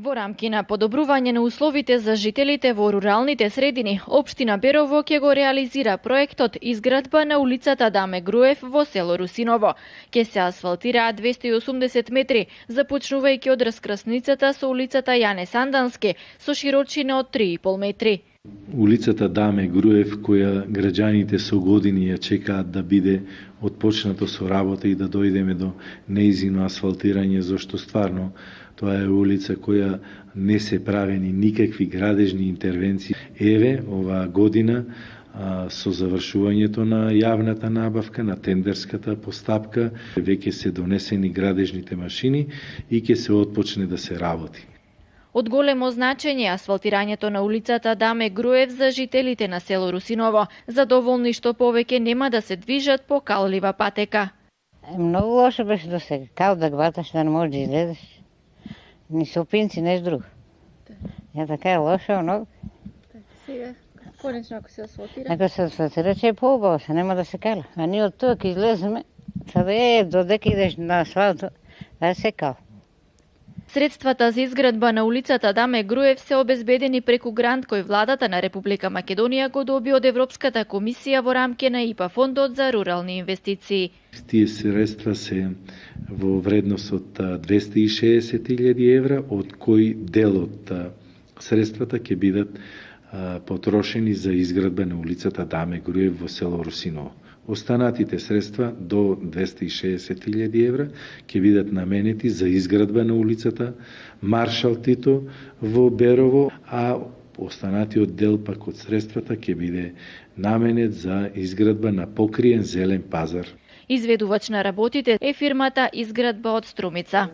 Во рамки на подобрување на условите за жителите во руралните средини, општина Берово ќе го реализира проектот изградба на улицата Даме Груев во село Русиново. Ќе се асфалтираат 280 метри, започнувајќи од раскрсницата со улицата Јане Сандански со широчина од 3,5 метри. Улицата Даме Груев, која граѓаните со години ја чекаат да биде отпочнато со работа и да дојдеме до неизино асфалтирање, зашто стварно тоа е улица која не се правени никакви градежни интервенции. Еве, оваа година со завршувањето на јавната набавка, на тендерската постапка, веќе се донесени градежните машини и ќе се отпочне да се работи. Од големо значење асфалтирањето на улицата Даме Груев за жителите на село Русиново, задоволни што повеќе нема да се движат по каллива патека. Многу лошо беше до сега. Као да гваташ да не можеш да излезеш. Ни сопинци, неш друго. Ја така е лошо, многу. Сега, конечно ако се асфалтира. Ако се асфалтира, че е поубаво, се нема да се кала. А ние од тук излеземе, сада додека идеш на асфалто, да се кал. Средствата за изградба на улицата Даме Груев се обезбедени преку грант кој владата на Република Македонија го доби од Европската комисија во рамки на ИПА фондот за рурални инвестиции. Тие средства се во вредност од 260.000 евра, од кој дел од средствата ќе бидат потрошени за изградба на улицата Даме Груев во село Русиново. Останатите средства до 260.000 евра ќе бидат наменети за изградба на улицата Маршал Тито во Берово, а останатиот дел пак од средствата ќе биде наменет за изградба на покриен зелен пазар. Изведувач на работите е фирмата Изградба од Струмица.